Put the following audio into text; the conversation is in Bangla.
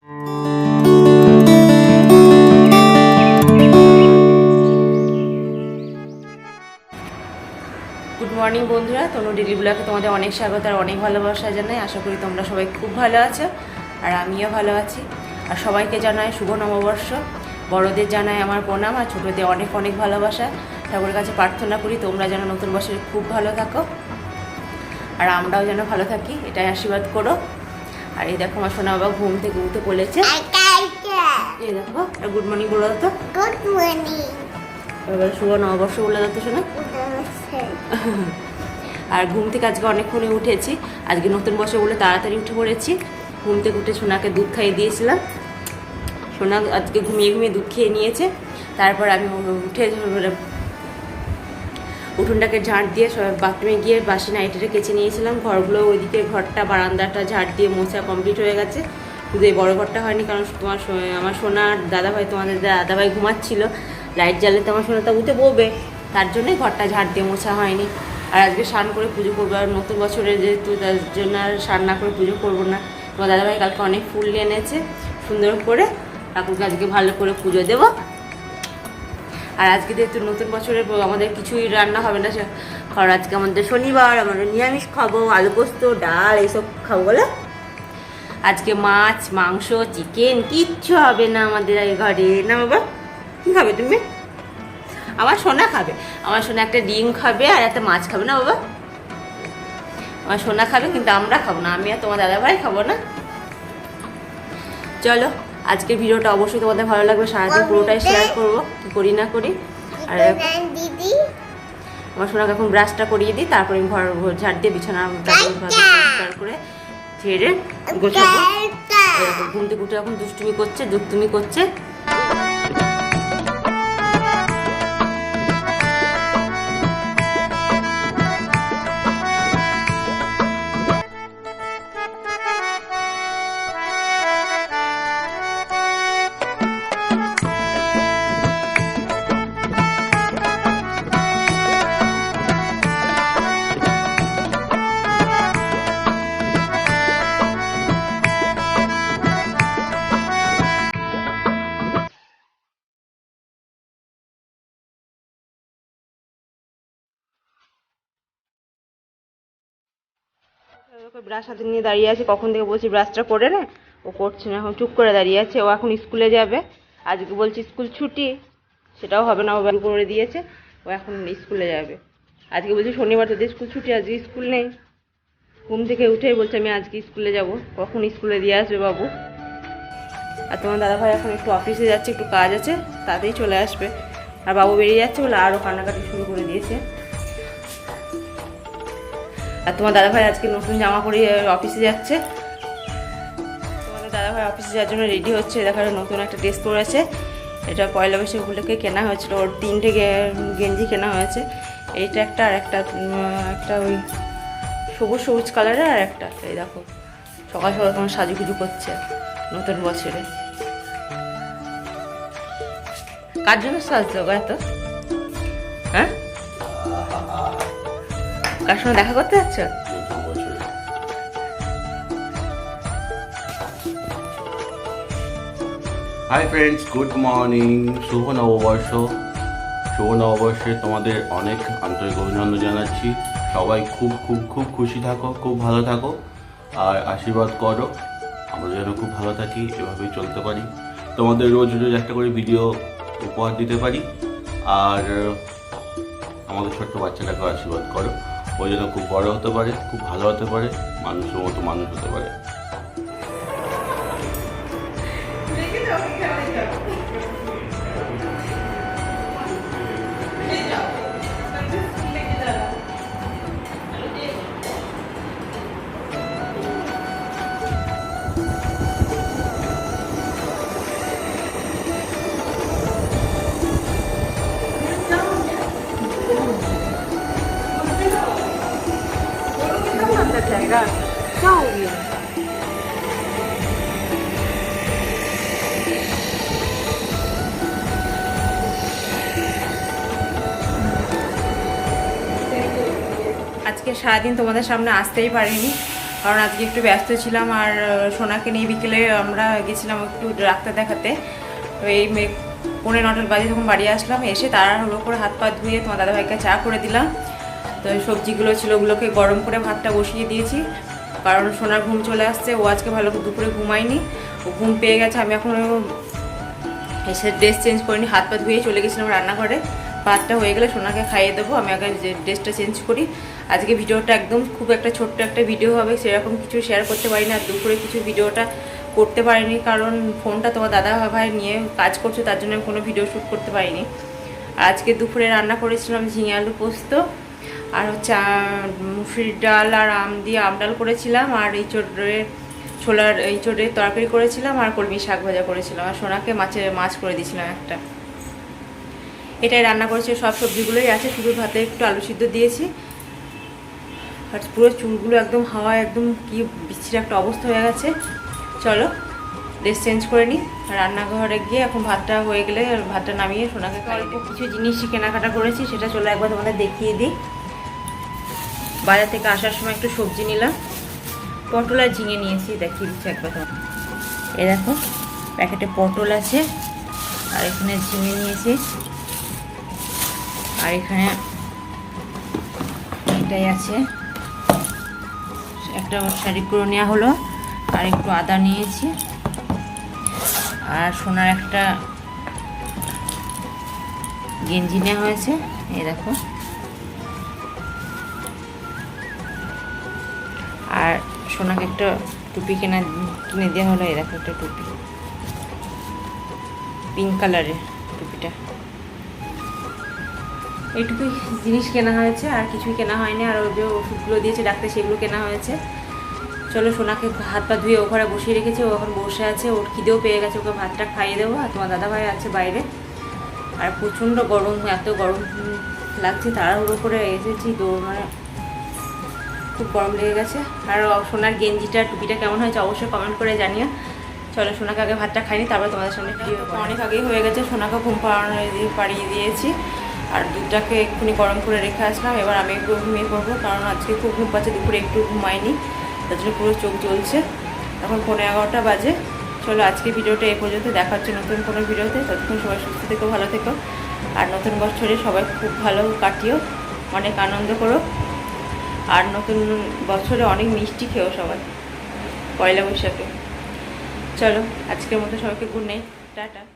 গুড মর্নিং বন্ধুরা, তনু ডেলি ব্লগে তোমাদের অনেক স্বাগত আর অনেক ভালোবাসা জানাই। আশা করি তোমরা সবাই খুব ভালো আছো আর আমিও ভালো আছি। আর সবাইকে জানাই শুভ নববর্ষ। বড়দের জানাই আমার প্রণাম আর ছোটোদের অনেক অনেক ভালোবাসা। ঠাকুরের কাছে প্রার্থনা করি তোমরা যেন নতুন বছরে খুব ভালো থাকো আর আমরাও যেন ভালো থাকি, এটাই আশীর্বাদ করো। আর এই দেখো আমার সোনা বাবা ঘুম থেকে উঠে পড়েছে। এই দেখো, গুড মর্নিং বলো তো। Good morning. এবার শুভ নববর্ষ বলে দাও তো শোনা। আর ঘুম থেকে আজকে অনেকক্ষণে উঠেছি, আজকে নতুন বছর বলে তাড়াতাড়ি উঠে পড়েছি। ঘুম থেকে উঠে সোনাকে দুধ খাইয়ে দিয়েছিলাম। সোনা আজকে ঘুমিয়ে ঘুমিয়ে দুধ খেয়ে নিয়েছে। তারপর আমি উঠে উঠোনটাকে ঝাঁট দিয়ে বাথরুমে গিয়ে বাসি নাইটিটা কেচে নিয়েছিলাম। ঘরগুলো ওইদিকে ঘরটা বারান্দাটা ঝাঁট দিয়ে মোছা কমপ্লিট হয়ে গেছে। শুধু এই বড় ঘরটা হয়নি, কারণ আমার সোনার দাদাভাই, তোমাদের দাদাভাই ঘুমাচ্ছিল, লাইট জ্বালাতে আমার সোনাটা উঠে পড়বে, তার জন্যই ঘরটা ঝাড় দিয়ে মোছা হয়নি। আর আজকে স্নান করে পুজো করবো, আর নতুন বছরে যেহেতু তার জন্য আর স্নান না করে পুজো করবো না। তোমার দাদাভাই কালকে অনেক ফুল এনেছে, সুন্দর করে ঠাকুরকে আজকে ভালো করে পুজো দেবো। আর আজকে যেহেতু নতুন বছরের আমাদের কিছুই রান্না হবে না, কারণ আজকে আমাদের শনিবার, আমরা নিরামিষ খাবো, আলু পোস্ত, ডাল এইসব খাবো বলে। আজকে মাছ, মাংস, চিকেন কিচ্ছু হবে না আমাদের এই ঘরে। না বাবা, কী খাবে তুমি? আমার সোনা খাবে, আমার সোনা একটা ডিম খাবে আর একটা মাছ খাবে। না বাবা, আমার সোনা খাবে, কিন্তু আমরা খাবো না, আমি আর তোমার দাদাভাই খাবো না। চলো, আজকের ভিডিওটা অবশ্যই তোমাদের ভালো লাগবে, সারাদিন পুরোটাই শেয়ার করবো কী করি না করি। আর দিদি আমার সোনাকে এখন ব্রাশটা করিয়ে দিই, তারপরে ঘর ঝাড় দিয়ে বিছানা পরিষ্কার করে ঝেড়ে গোছাবো। ঘুম থেকে উঠে এখন দুষ্টুমি করছে, দুষ্টুমি করছে। ব্রাশ হাতে নিয়ে দাঁড়িয়ে আছে, কখন থেকে বলছি ব্রাশটা করে নে, ও করছে না, এখন চুপ করে দাঁড়িয়ে আছে। ও এখন স্কুলে যাবে, আজকে বলছি স্কুল ছুটি, সেটাও হবে না, ও ব্যাগ করে দিয়েছে, ও এখন স্কুলে যাবে। আজকে বলছি শনিবার তোদের স্কুল ছুটি, আজকে স্কুল নেই। ঘুম থেকে উঠেই বলছে আমি আজকে স্কুলে যাব। কখন স্কুলে দিয়ে আসবে বাবু? আর তোমার দাদাভাই এখন একটু অফিসে যাচ্ছে, একটু কাজ আছে, তাতেই চলে আসবে। আর বাবু বেরিয়ে যাচ্ছে বলে আরও কান্নাকাটি শুরু করে দিয়েছে। আর তোমার দাদাভাই আজকে নতুন জামা পরে অফিসে যাচ্ছে। তোমাদের দাদাভাই অফিসে যাওয়ার জন্য রেডি হচ্ছে। দেখার নতুন একটা ড্রেস পরেছে, এটা পয়লা বৈশাখ উপলক্ষে কেনা হয়েছিল। ওর 3টে গেঞ্জি কেনা হয়েছে, এইটা একটা আর একটা ওই সবুজ সবুজ কালারের আর একটা। এই দেখো সকাল সকাল তোমার সাজুগুজু করছে নতুন বছরে। কার জন্য সাজছো গো এত? হ্যাঁ, কার সঙ্গে দেখা করতে যাচ্ছ? হাই ফ্রেন্ডস, গুড মর্নিং, শুভ নববর্ষ। শুভ নববর্ষে তোমাদের অনেক আন্তরিক অভিনন্দন জানাচ্ছি। সবাই খুব খুব খুব খুশি থাকো, খুব ভালো থাকো আর আশীর্বাদ করো আমরা যেন খুব ভালো থাকি, এভাবেই চলতে পারি, তোমাদের রোজ রোজ একটা করে ভিডিও উপহার দিতে পারি। আর আমাদের ছোট্ট বাচ্চাটাকে আশীর্বাদ করো, ও যেন খুব বড় হতে পারে, খুব ভালো হতে পারে, মানুষের মতো মানুষ হতে পারে। জায়গা যাও আজকে সারাদিন তোমাদের সামনে আসতেই পারিনি, কারণ আজকে একটু ব্যস্ত ছিলাম। আর সোনাকে নিয়ে বিকেলে আমরা গেছিলাম একটু ডাক্তার দেখাতে। তো এই 9:45 বাজে যখন বাড়ি আসলাম, এসে তাড়াহুড়ো করে হাত পা ধুয়ে তোমার দাদাভাইকে চা করে দিলাম। তো সবজিগুলো ছিল, ওগুলোকে গরম করে ভাতটা বসিয়ে দিয়েছি, কারণ সোনার ঘুম চলে আসছে। ও আজকে ভালো দুপুরে ঘুমায়নি, ও ঘুম পেয়ে গেছে। আমি এখন এসে ড্রেস চেঞ্জ করিনি, হাত পা ধুয়ে চলে গেছিলাম রান্নাঘরে। ভাতটা হয়ে গেলে সোনাকে খাইয়ে দেবো, আমি আগে ড্রেসটা চেঞ্জ করি। আজকে ভিডিওটা একদম খুব একটা ছোট্ট একটা ভিডিও হবে, সেরকম কিছু শেয়ার করতে পারি না। দুপুরে কিছু ভিডিওটা করতে পারিনি, কারণ ফোনটা তোমার দাদা ভাই নিয়ে কাজ করছে, তার জন্য আমি কোনো ভিডিও শ্যুট করতে পারিনি। আর আজকে দুপুরে রান্না করেছিলাম ঝিঙে আলু পোস্ত, আর হচ্ছে মুসুরির ডাল আর আম দিয়ে আমডাল করেছিলাম, আর ছোলার ইঁচড়ের তরকারি করেছিলাম, আর কলমি শাক ভাজা করেছিলাম, আর সোনাকে মাছ করে দিয়েছিলাম একটা। এটাই রান্না করেছি, সব সবজিগুলোই আছে, শুধু ভাতে একটু আলু সিদ্ধ দিয়েছি। আর পুরো চুলগুলো একদম হাওয়ায় একদম কি বিচ্ছিরি একটা অবস্থা হয়ে গেছে। চলো ড্রেস চেঞ্জ করে নিই, রান্নাঘরে গিয়ে এখন ভাতটা হয়ে গেলে ভাতটা নামিয়ে সোনাকে অল্প কিছু জিনিসই কেনাকাটা করেছি, সেটা চলো একবার তোমাদের দেখিয়ে দিই। বাজার থেকে আসার সময় একটু সবজি নিলাম, পটল আর ঝিঙে নিয়েছি, দেখিয়ে দিচ্ছি একবার তোমার। এই দেখো প্যাকেটে পটল আছে, আর এখানে ঝিঙে নিয়েছি, আর এখানে এটাই আছে, একটা শাড়ি করে নেওয়া হলো, আর একটু আদা নিয়েছি, আর সোনার একটা গেঞ্জি নেওয়া হয়েছে, এই দেখো। আর সোনাকে একটা টুপি কিনে দেওয়া হলো, এই দেখো একটা টুপি, পিঙ্ক কালারের টুপিটা। এইটুকুই জিনিস কেনা হয়েছে, আর কিছুই কেনা হয়নি। আর ওই যে ওষুধগুলো দিয়েছে ডাক্তার, সেগুলো কেনা হয়েছে। চলো সোনাকে হাত পা ধুয়ে ও ঘরে বসিয়ে রেখেছে, ও এখন বসে আছে, ওর খিদেও পেয়ে গেছে, ওকে ভাতটা খাইয়ে দেবো। আর তোমার দাদাভাই আছে বাইরে। আর প্রচণ্ড গরম, এত গরম লাগছে, তাড়াহুড়ো করে এসেছি, তো মানে খুব গরম লেগে গেছে। আর সোনার গেঞ্জিটা টুপিটা কেমন হয়েছে অবশ্যই কমেন্ট করে জানিও। চলো সোনাকে আগে ভাতটা খাইনি, তারপরে তোমাদের সামনে অনেক আগেই হয়ে গেছে। সোনাকে ঘুম পাড়িয়ে দিয়েছি, আর দুধটাকে এক্ষুনি গরম করে রেখে আসলাম। এবার আমি একটু ঘুমিয়ে পড়বো, কারণ আজকে খুব ঘুম পাচ্ছে, দুপুরে একটু ঘুমাইনি, তার জন্য পুরো চোখ জ্বলছে। এখন 11:15 বাজে। চলো আজকে ভিডিওটা এই পর্যন্ত, দেখা হচ্ছে নতুন কোনো ভিডিওতে। ততক্ষণ সবাই সুস্থ থেকো, ভালো থেকো, আর নতুন বছরে সবাই খুব ভালো কাটিও, অনেক আনন্দ করো, আর নতুন বছরে অনেক মিষ্টি খেও সবাই, পয়লা বৈশাখে। চলো আজকের মতো সবাইকে গুড নাইট, টাটা।